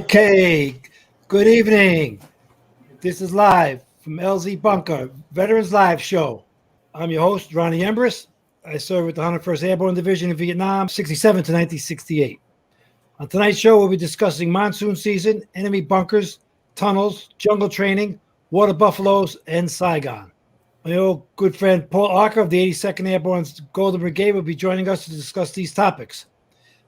Okay, good evening. This is live from LZ Bunker, Veterans Live Show. I'm your host, Ronny. I served with the 101st Airborne Division in Vietnam, 67 to 1968. On tonight's show, we'll be discussing monsoon season, enemy bunkers, tunnels, jungle training, water buffaloes, and Saigon. My old good friend Paul Arca of the 82nd Airborne Golden Brigade will be joining us to discuss these topics.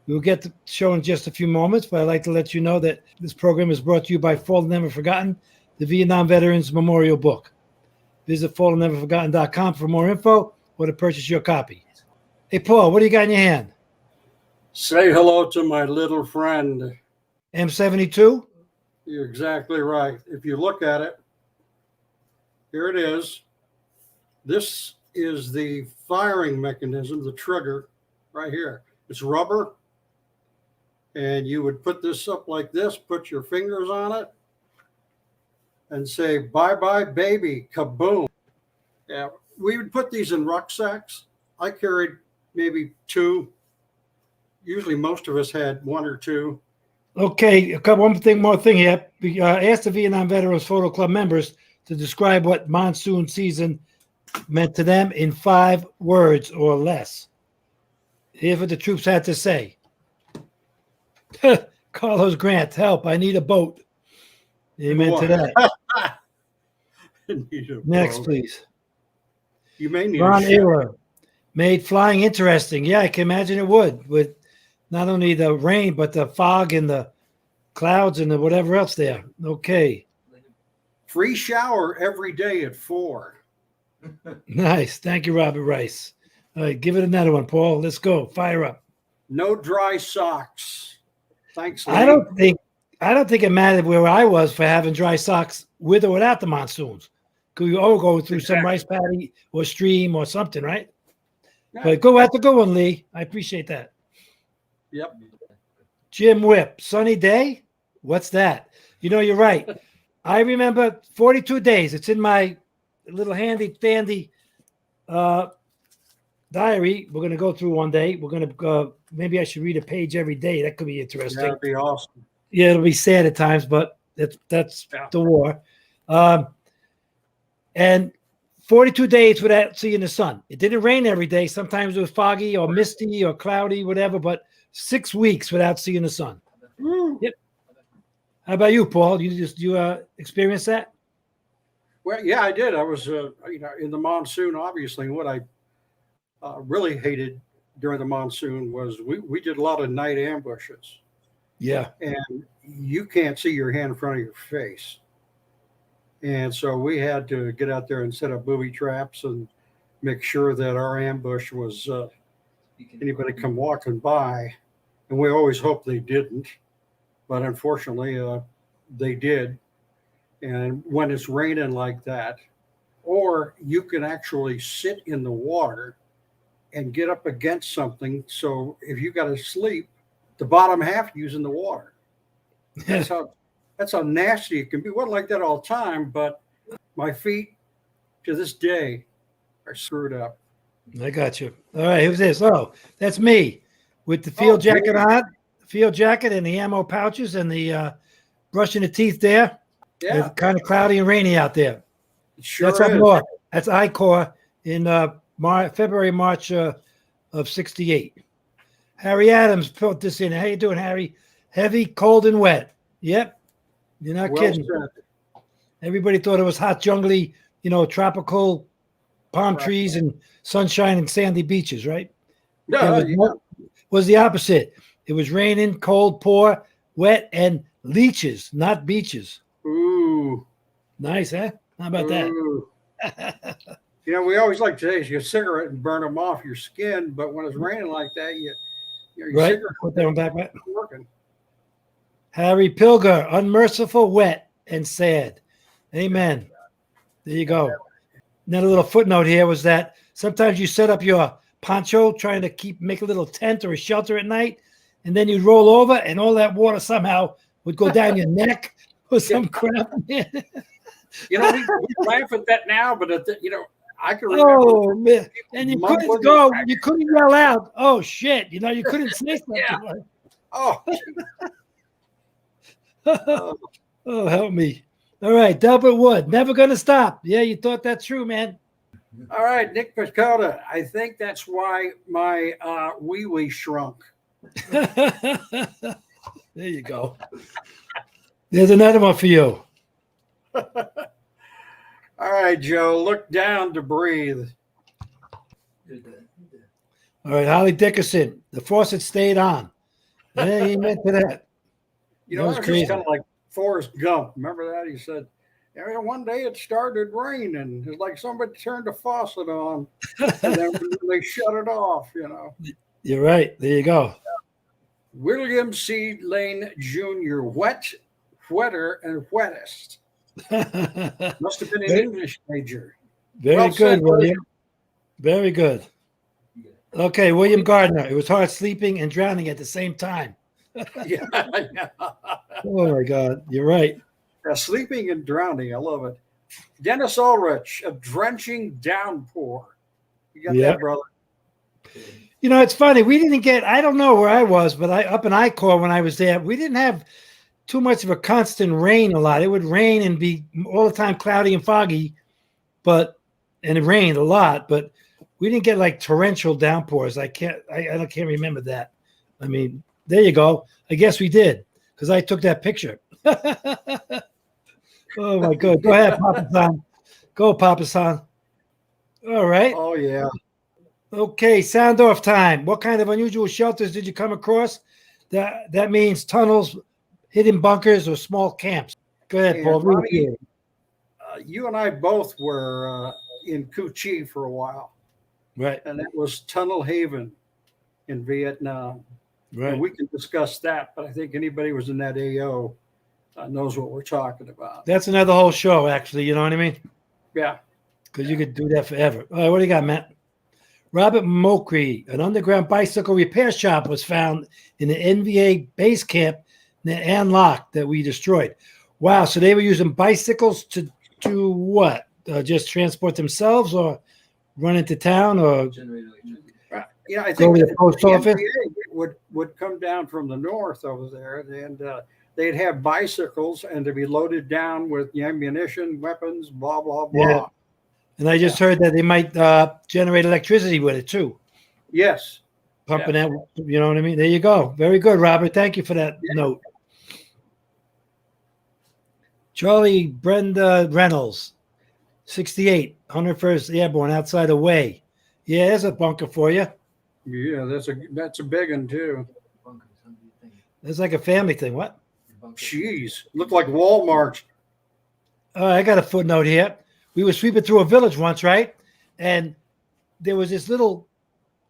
We will get to the show in just a few moments, but I'd like to let you know that this program is brought to you by Fallen Never Forgotten, the Vietnam Veterans Memorial Book. Visit fallenneverforgotten.com for more info or to purchase your copy. Hey, Paul, what do you got in your hand? Say hello to my little friend. M72? You're exactly right. If you look at it, here it is. This is the firing mechanism, the trigger right here. It's rubber. And you would put this up like this, put your fingers on it, and say, bye-bye, baby, kaboom. Yeah, we would put these in rucksacks. I carried maybe two. Usually most of us had one or two. Okay, one more thing here. We asked the Vietnam Veterans Photo Club members to describe what monsoon season meant to them in 5 words or less. Here's what the troops had to say. Carlos Grant, help, I need a boat. Amen to that. Next, boat. Please. You may need Ron a ship. Era made flying interesting. Yeah, I can imagine it would, with not only the rain, but the fog and the clouds and the whatever else there. Okay. Free shower every day at 4. Nice. Thank you, Robert Rice. All right, give it another one, Paul. Let's go. Fire up. No dry socks. Thanks, Lee. I don't think it mattered where I was for having dry socks with or without the monsoons. Because we all go through some rice paddy or stream or something, right? Yeah. But go at the good one, Lee. I appreciate that. Yep. Jim Whip, sunny day? What's that? You know, you're right. I remember 42 days. It's in my little handy-dandy diary. We're going to go through one day. We're going to maybe I should read a page every day. That could be interesting. That'd be awesome. Yeah, it'll be sad at times, but that's the war. And 42 days without seeing the sun. It didn't rain every day. Sometimes it was foggy or misty or cloudy, whatever, but 6 weeks without seeing the sun. Yep. How about you, Paul? You experienced that? Well, yeah, I did. I was, in the monsoon, obviously. What I really hated during the monsoon was we did a lot of night ambushes. Yeah. And you can't see your hand in front of your face. And so we had to get out there and set up booby traps and make sure that our ambush was anybody come walking by. And we always hoped they didn't. But unfortunately, they did. And when it's raining like that, or you can actually sit in the water and get up against something. So if you got to sleep, the bottom half using the water. That's how nasty it can be. It wasn't like that all the time, but my feet to this day are screwed up. I got you. All right, who's this? Oh, that's me with the field jacket on, field jacket and the ammo pouches and the brushing the teeth there. Yeah. It's kind of cloudy and rainy out there. It sure That's up is. north. That's I-Corps in February, March of 68. Harry Adams put this in. How you doing, Harry? Heavy, cold, and wet. Yep. You're not kidding. Said. Everybody thought it was hot, jungly, tropical palm trees and sunshine and sandy beaches, right? No, was the opposite. It was raining, cold, poor, wet, and leeches, not beaches. Ooh. Nice, huh? How about Ooh. that? We always like to say, you a cigarette and burn them off your skin, but when it's raining like that, your right. cigarette Put that one back, right? working. Harry Pilger, unmerciful, wet, and sad. Amen. There you go. Another little footnote here was that sometimes you set up your poncho trying to make a little tent or a shelter at night, and then you'd roll over and all that water somehow would go down your neck or some crap. We laugh at that now, but I can remember. Oh man! And you couldn't go. You couldn't yell out. Oh shit! You couldn't say something. Yeah. Oh. Oh, Oh, help me. All right, Delbert Wood, never gonna stop. Yeah, you thought that's true, man. all right, Nick Pacoda. I think that's why my wee shrunk. There you go. There's another one for you. All right, Joe, look down to breathe. All right, Holly Dickerson, the faucet stayed on. Yeah, he meant to that. You That know, was that was crazy. just kind of like Forrest Gump. Remember that? He said, "Yeah, one day it started raining. It's like somebody turned the faucet on, and then they shut it off." You know. You're right. There you go. William C. Lane Jr., wetter, and wettest. Must have been an very, English major. very Well good, said, William. Very good. Okay, William Gardner. It was hard sleeping and drowning at the same time. Yeah. Oh my God, you're right. Yeah, sleeping and drowning. I love it. Dennis Ulrich, a drenching downpour. You got Yeah. that, brother? You know, it's funny. We didn't get. I don't know where I was, but up in I-Corps when I was there, we didn't have too much of a constant rain. A lot. It would rain and be all the time cloudy and foggy, and it rained a lot. But we didn't get like torrential downpours. I can't remember that. I mean, there you go. I guess we did because I took that picture. Oh my God! Go ahead, Papa San. Go, Papa San. All right. Oh, yeah. Okay, sound off time. What kind of unusual shelters did you come across? That means tunnels, hidden bunkers, or small camps. Go ahead, And Paul. Ronny, you and I both were in Cu Chi for a while, Right, and that was Tunnel Haven in Vietnam. right. And we can discuss that, but I think anybody who was in that AO knows what we're talking about. That's another whole show, actually. You know what I mean? Yeah. Because you could do that forever. All right, what do you got, Matt? Robert Mokri, an underground bicycle repair shop was found in the NVA base camp near An Loc that we destroyed. Wow, so they were using bicycles to do what? Just transport themselves or run into town or Yeah, I go think to the post office? NVA would come down from the north over there, and they'd have bicycles, and they'd be loaded down with ammunition, weapons, blah, blah, blah. Yeah. And I just heard that they might generate electricity with it too, Yes. pumping that. You know what I mean? There you go. Very good, Robert. Thank you for that note. Charlie Brenda Reynolds, 68, 101st Airborne, outside of Way. Yeah, there's a bunker for you. Yeah, that's a big one too. It's like a family thing. What? Jeez, look like Walmart. I got a footnote here. We were sweeping through a village once, right? And there was this little,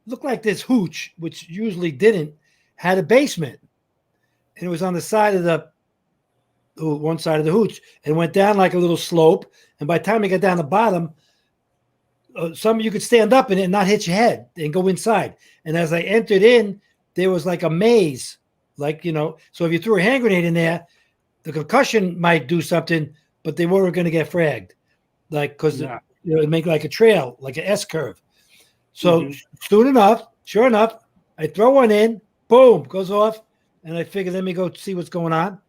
looked like this hooch, which usually didn't, had a basement. And it was on the side of one side of the hooch, and went down like a little slope. And by the time you got down the bottom, some you could stand up in it and not hit your head and go inside. And as I entered in, there was like a maze, like, you know, so if you threw a hand grenade in there, the concussion might do something, but they weren't going to get fragged. Like, because it'd make like a trail, like an S curve. So sure enough, I throw one in, boom, goes off. And I figure, let me go see what's going on.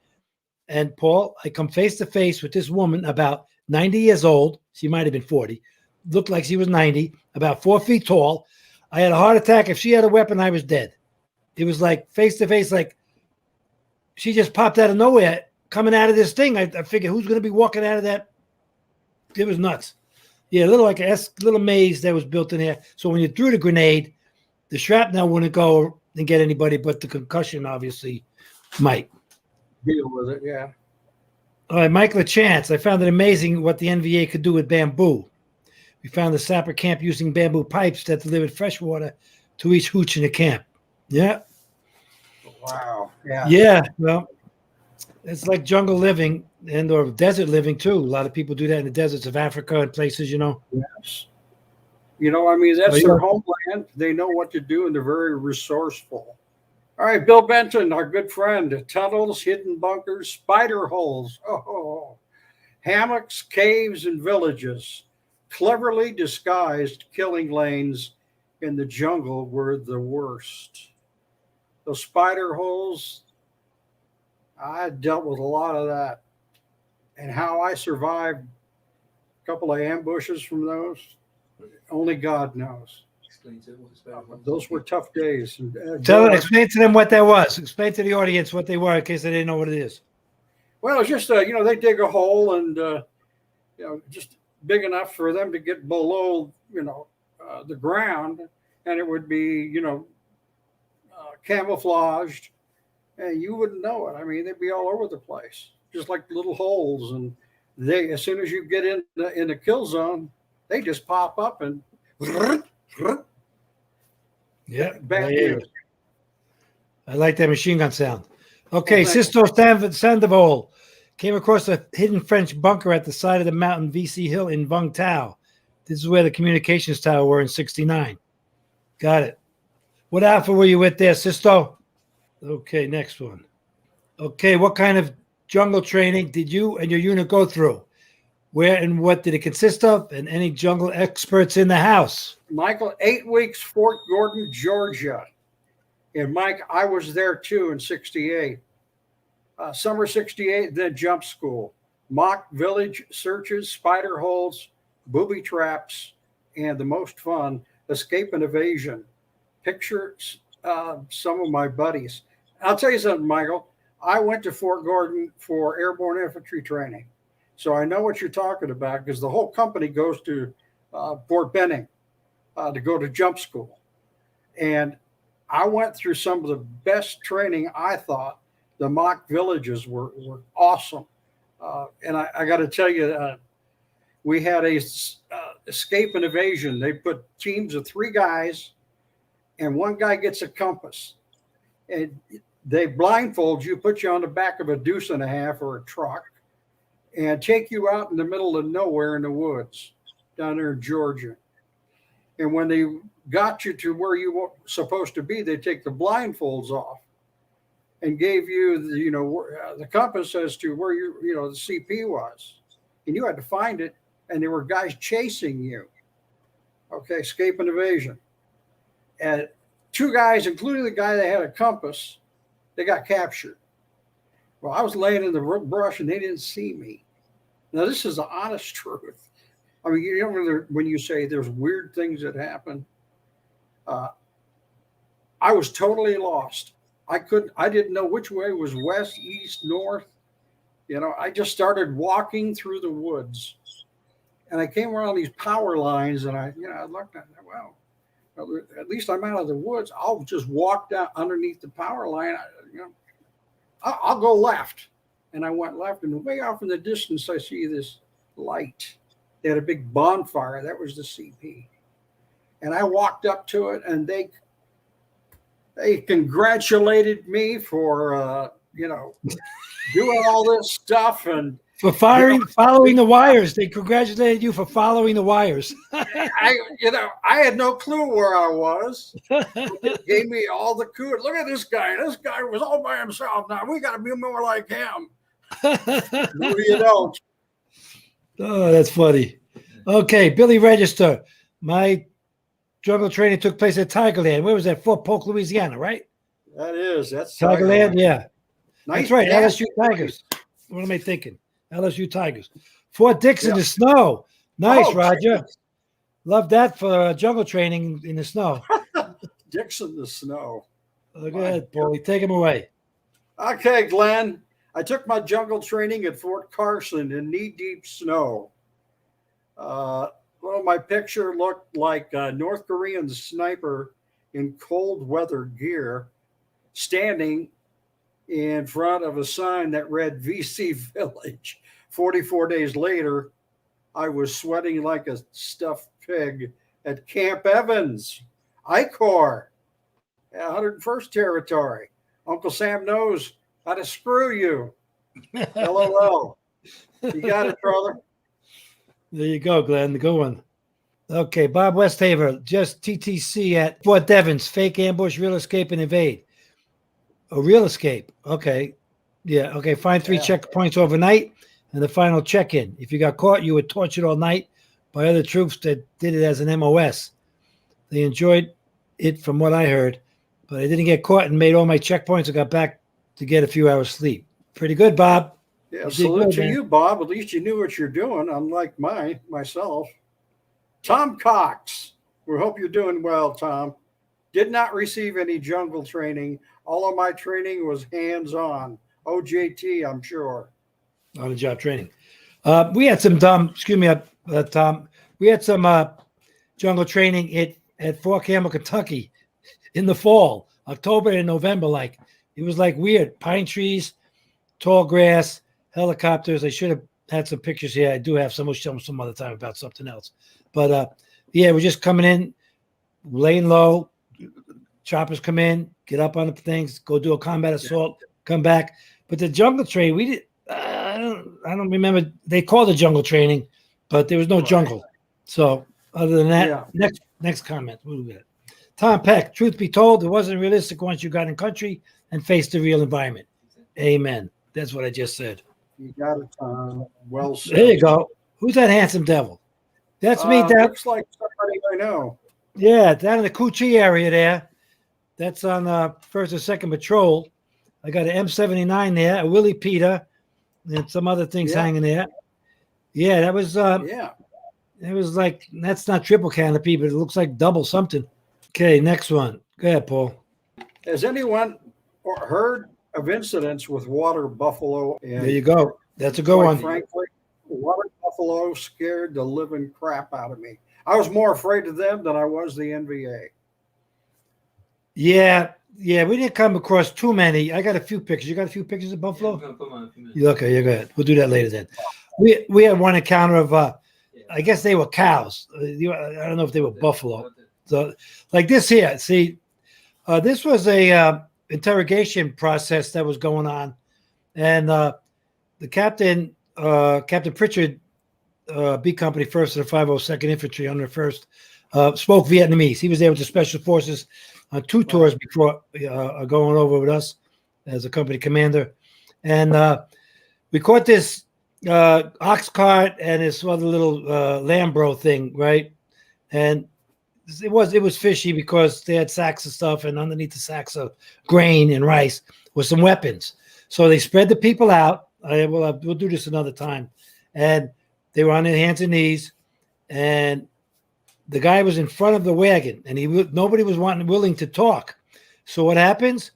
And Paul, I come face to face with this woman about 90 years old. She might have been 40. Looked like she was 90, about 4 feet tall. I had a heart attack. If she had a weapon, I was dead. It was like face to face, like she just popped out of nowhere coming out of this thing. I figured, who's going to be walking out of that? It was nuts. Yeah, a little like a little maze that was built in there. So when you threw the grenade, the shrapnel wouldn't go and get anybody, but the concussion obviously might. Deal with it, yeah. All right, Mike LaChance. I found it amazing what the NVA could do with bamboo. We found the sapper camp using bamboo pipes that delivered fresh water to each hooch in the camp. Yeah. Wow. Yeah. Yeah. Well, it's like jungle living or desert living too. A lot of people do that in the deserts of Africa and places, you know. Yes. You know, I mean, that's Oh, yeah. their homeland. They know what to do, and they're very resourceful. All right, Bill Benton, our good friend. Tunnels, hidden bunkers, spider holes. Oh, hammocks, caves, and villages. Cleverly disguised killing lanes in the jungle were the worst. Those spider holes, I dealt with a lot of that. And how I survived a couple of ambushes from those, only God knows. Those were tough days. Explain to them what that was. Explain to the audience what they were in case they didn't know what it is. Well, it's just, they dig a hole and, just big enough for them to get below, the ground. And it would be, camouflaged. And you wouldn't know it. I mean, they'd be all over the place, just like little holes. And as soon as you get in the kill zone, they just pop up and yeah, back in. I like that machine gun sound. Okay, Sisto Sandoval came across a hidden French bunker at the side of the mountain VC Hill in Vung Tau. This is where the communications tower were in '69. Got it. What alpha were you with there, Sisto? Okay, next one. Okay, what kind of jungle training did you and your unit go through? Where and what did it consist of? And any jungle experts in the house? Michael, 8 weeks, Fort Gordon, Georgia. And Mike, I was there too in '68. Summer '68, then jump school. Mock village searches, spider holes, booby traps, and the most fun, escape and evasion. Picture some of my buddies. I'll tell you something, Michael. I went to Fort Gordon for airborne infantry training. So I know what you're talking about because the whole company goes to Fort Benning to go to jump school. And I went through some of the best training, I thought. The mock villages were awesome. And I got to tell you, we had a escape and evasion. They put teams of 3 guys, and one guy gets a compass. And they blindfold you, put you on the back of a deuce and a half or a truck, and take you out in the middle of nowhere in the woods down there in Georgia. And when they got you to where you were supposed to be, they take the blindfolds off and gave you the compass as to where the CP was. And you had to find it, and there were guys chasing you. Okay, escape and evasion. And 2 guys, including the guy that had a compass, they got captured. Well, I was laying in the brush and they didn't see me. Now, this is the honest truth. I mean, when you say there's weird things that happen, I was totally lost. I didn't know which way was west, east, north. I just started walking through the woods, and I came around these power lines, and I looked at it. Well, at least I'm out of the woods. I'll just walk down underneath the power line. I'll go left. And I went left, and way off in the distance, I see this light. They had a big bonfire. That was the CP. And I walked up to it, and they congratulated me for, doing all this stuff. And for following the wires. They congratulated you for following the wires. I had no clue where I was. They gave me all the kudos. Look at this guy. This guy was all by himself. Now we got to be more like him. No, you don't. Oh, that's funny. Okay, Billy Register. My jungle training took place at Tigerland. Where was that? Fort Polk, Louisiana, right? That's Tigerland. Yeah, nice. That's right. LSU Tigers. What am I thinking? LSU Tigers. Fort Dix in the snow. Nice, Roger. Jesus. Love that for jungle training in the snow. Dix in the snow. Look ahead, Paulie. Take him away. Okay, Glenn. I took my jungle training at Fort Carson in knee-deep snow. My picture looked like a North Korean sniper in cold weather gear standing in front of a sign that read VC Village. 44 days later, I was sweating like a stuffed pig at Camp Evans, I-Corps, 101st Territory. Uncle Sam knows how to screw you. LOL. You got it, brother. There you go, Glenn. The good one. Okay, Bob Westhaver, just TTC at Fort Devens, fake ambush, real escape, and evade. A real escape. Okay. Yeah. Okay. Find 3 checkpoints overnight and the final check-in. If you got caught, you were tortured all night by other troops that did it as an MOS. They enjoyed it from what I heard, but I didn't get caught and made all my checkpoints. I got back to get a few hours sleep. Pretty good, Bob. Yeah, You did salute good, to man. you, Bob. At least you knew what you're doing, unlike myself. Tom Cox. We hope you're doing well, Tom. Did not receive any jungle training. All of my training was hands-on. OJT, I'm sure. On the job training. We had some Tom. We had some jungle training at Fort Campbell, Kentucky, in the fall, October and November. Like it was like weird pine trees, tall grass, helicopters. I should have had some pictures here. I do have some. We'll show them some other time about something else. But yeah, we're just coming in, laying low. Choppers come in, get up on the things, go do a combat assault, come back. But the jungle training, we did. I don't remember. They called it jungle training, but there was no jungle. So other than that, next comment. What do we got? Tom Peck. Truth be told, it wasn't realistic once you got in country and faced the real environment. Amen. That's what I just said. You got it, Tom. Well said. There you go. Who's that handsome devil? That's me. That looks like somebody I know. Yeah, down in the Coochie area there. That's on first or second patrol. I got an M79 there, a Willie Peter, and some other things hanging there. Yeah, that was it was like, that's not triple canopy, but it looks like double something. Okay, next one. Go ahead, Paul. Has anyone heard of incidents with water buffalo? And There you go. That's a good one. Frankly, water buffalo scared the living crap out of me. I was more afraid of them than I was the NVA. Yeah, we didn't come across too many. I got a few pictures. You got a few pictures of buffalo? Okay, you're good. We'll do that later then. We had one encounter of I guess they were cows. I don't know if they were buffalo. So like this here, see, this was a interrogation process that was going on, and the captain, Captain Pritchard, B Company, 1st of the 502nd Infantry, under 1st, spoke Vietnamese. He was there with the Special Forces on 2 tours before going over with us as a company commander, and we caught this ox cart and this other little Lambro thing, right? And it was fishy because they had sacks of stuff, and underneath the sacks of grain and rice was some weapons. So they spread the people out. We'll do this another time, and they were on their hands and knees, and the guy was in front of the wagon, and nobody was willing to talk. So what happens?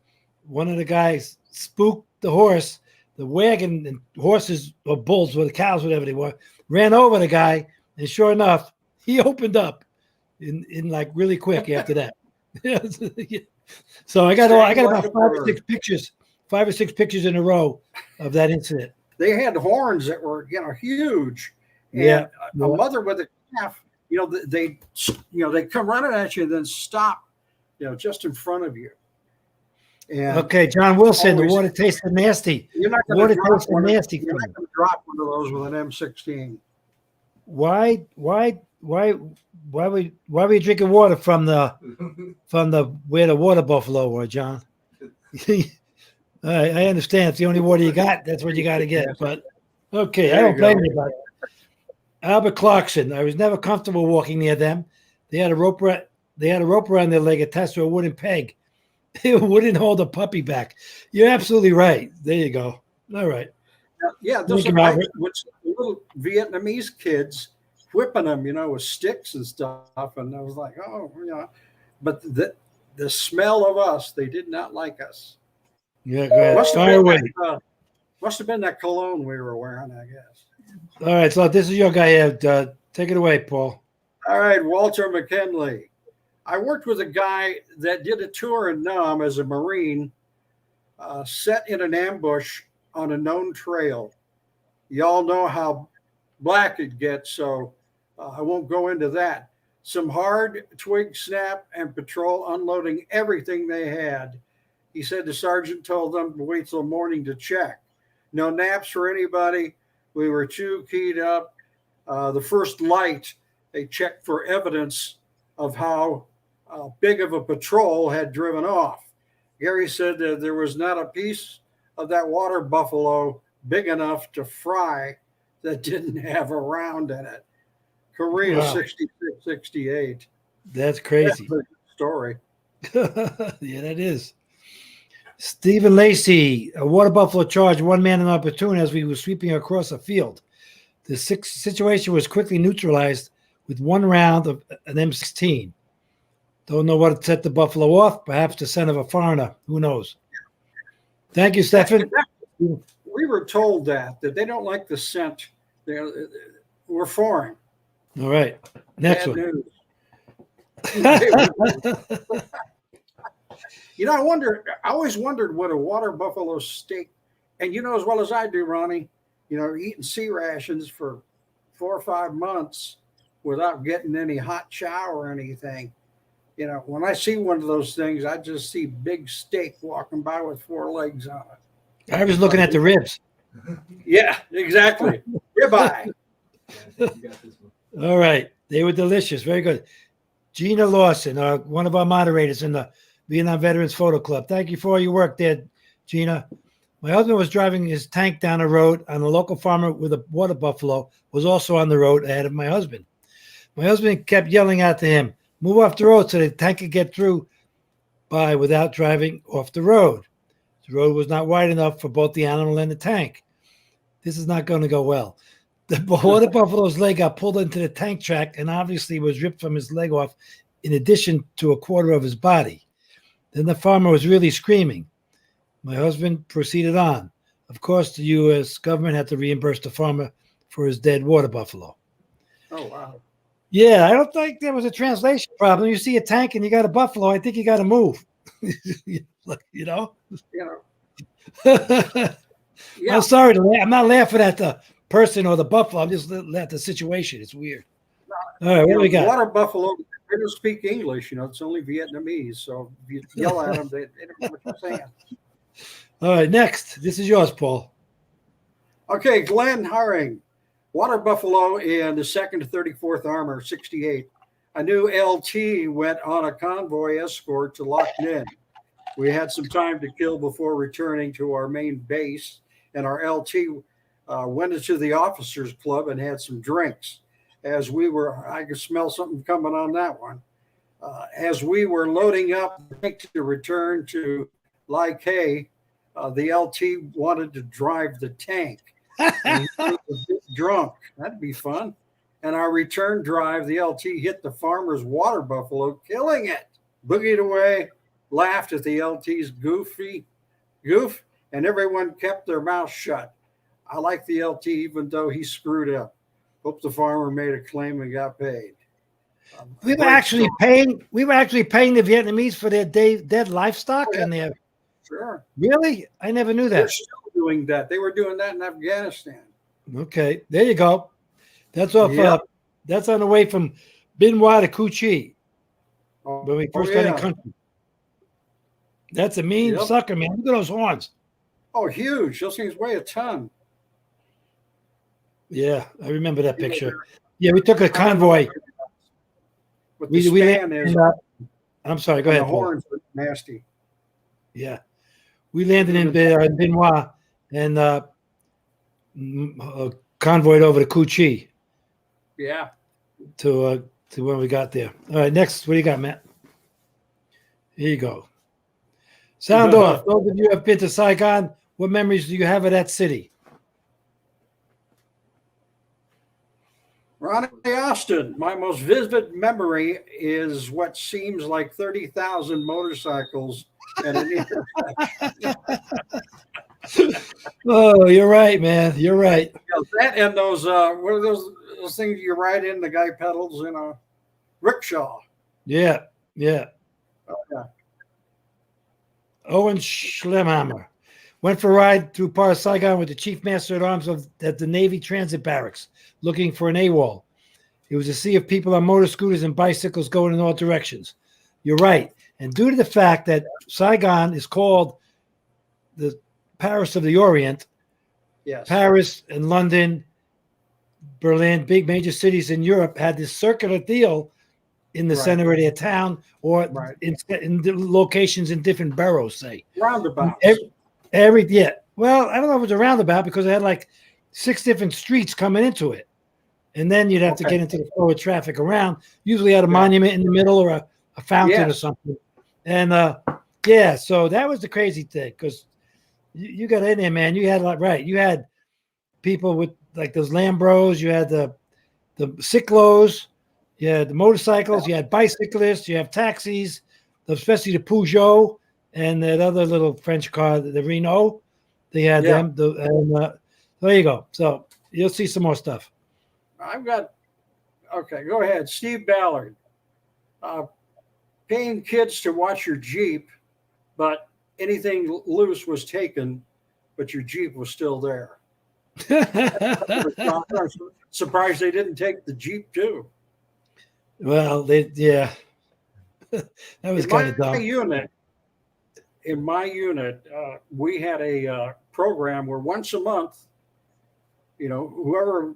One of the guys spooked the horse. The wagon and horses or bulls or the cows, whatever they were, ran over the guy, and sure enough, he opened up in like really quick after that. So I got about 5 or 6 pictures in a row of that incident. They had horns that were huge. And Yeah. a mother with a calf, they come running at you and then stop, just in front of you. And Okay, John Wilson, the water tasted nasty. You're not going to drop one of those with an M16. Why were you drinking water from the where the water buffalo were, John? I understand. It's the only water you got. That's what you got to get. But okay, I don't blame you about it. Albert Clarkson. I was never comfortable walking near them. They had a rope around their leg attached to a wooden peg. It wouldn't hold a puppy back. You're absolutely right. There you go. All right. Yeah, those are little Vietnamese kids whipping them, with sticks and stuff. And I was like, but the smell of us, they did not like us. Yeah, go ahead. Fire away. Must have been that cologne we were wearing, I guess. All right, so this is your guy here. Take it away, Paul. All right, Walter McKinley. I worked with a guy that did a tour in Nam as a Marine, set in an ambush on a known trail. Y'all know how black it gets, so I won't go into that. Some hard twig snap and patrol unloading everything they had. He said the sergeant told them to wait till morning to check. No naps for anybody. We were too keyed up. The first light, they checked for evidence of how big of a patrol had driven off. Gary said that there was not a piece of that water buffalo big enough to fry that didn't have a round in it. Korea, wow. 66, 68. That's crazy. That's a good story. Yeah, that is. Stephen Lacey, a water buffalo charged one man in our platoon as we were sweeping across a field. The situation was quickly neutralized with one round of an M16. Don't know what set the buffalo off. Perhaps the scent of a foreigner. Who knows? Thank you, Stephen. We were told that they don't like the scent. We're foreign. All right. Next Bad one. News. I always wondered what a water buffalo steak, and you know as well as I do, Ronnie, eating sea rations for 4 or 5 months without getting any hot shower or anything. When I see one of those things, I just see big steak walking by with 4 legs on it. I was looking at the ribs. Yeah, exactly. Ribeye. All right. They were delicious. Very good. Gina Lawson, one of our moderators in the Vietnam Veterans Photo Club. Thank you for all your work there, Gina. My husband was driving his tank down the road, and a local farmer with a water buffalo was also on the road ahead of my husband. My husband kept yelling out to him, "Move off the road so the tank could get through by without driving off the road." The road was not wide enough for both the animal and the tank. This is not going to go well. The water buffalo's leg got pulled into the tank track and obviously was ripped from his leg off in addition to a quarter of his body. Then the farmer was really screaming. My husband proceeded on. Of course, the U.S. government had to reimburse the farmer for his dead water buffalo. Oh, wow. Yeah, I don't think there was a translation problem. You see a tank and you got a buffalo, I think you got to move. Yeah. I'm sorry. I'm not laughing at the person or the buffalo. I'm just laughing at the situation. It's weird. All right, what do we got? Water buffalo, they don't speak English. It's only Vietnamese. So if you yell at them, they don't know what you're saying. All right, next. This is yours, Paul. Okay, Glenn Haring, water buffalo in the 2nd to 34th Armor, 68. A new LT went on a convoy escort to Loch Ninh. We had some time to kill before returning to our main base, and our LT went into the officers' club and had some drinks. I could smell something coming on that one. As we were loading up to return to Lai Khe, the LT wanted to drive the tank. And he was a bit drunk. That'd be fun. And our return drive, the LT hit the farmer's water buffalo, killing it. Boogied away, laughed at the LT's goof, and everyone kept their mouth shut. I like the LT even though he screwed up. Hope the farmer made a claim and got paid. We were actually paying the Vietnamese for their dead livestock and their. Sure. Really? I never knew that. They're still doing that. They were doing that in Afghanistan. Okay, there you go. That's off. Yep. That's on the way from Bin Hoa to Cu Chi when we first got in yeah. country. That's a mean sucker, man. Look at those horns. Oh, huge! Those things weigh a ton. Yeah, I remember that picture. Yeah, we took a convoy. What the span is. I'm sorry. Go ahead, the Paul. horns are nasty. Yeah, we landed in Bin Hoa and convoyed over to Cu Chi. Yeah. To when we got there. All right, next. What do you got, Matt? Here you go. Sound off. Those of you who have been to Saigon, what memories do you have of that city? Ronnie Austin, my most vivid memory is what seems like 30,000 motorcycles at an intersection. Oh, you're right, man. You're right. That and those, what are those things you ride in? The guy pedals in a rickshaw. Yeah, yeah. Oh, yeah. Owen Schlemhammer went for a ride through part of Saigon with the chief master at arms at the Navy Transit Barracks, looking for an AWOL. It was a sea of people on motor scooters and bicycles going in all directions. You're right. And due to the fact that Saigon is called the Paris of the Orient, yes, Paris and London, Berlin, big major cities in Europe had this circular deal in the center of their town or in locations in different boroughs, say. Roundabouts. Yeah. Well, I don't know if it was a roundabout because it had like 6 different streets coming into it. And then you'd have to get into the flow of traffic around, usually at a monument in the middle or a fountain or something. And Yeah, so that was the crazy thing because you got in there, man. You had like right. You had people with like those Lambros. You had the cyclos. You had the motorcycles. You had bicyclists. You have taxis, especially the Peugeot and that other little French car, the Renault. They had them. There you go. So you'll see some more stuff. Okay, go ahead. Steve Ballard. Paying kids to watch your Jeep, but anything loose was taken, but your Jeep was still there. I'm surprised they didn't take the Jeep too. Well, that was kind of dumb. In my unit, we had a program where once a month, whoever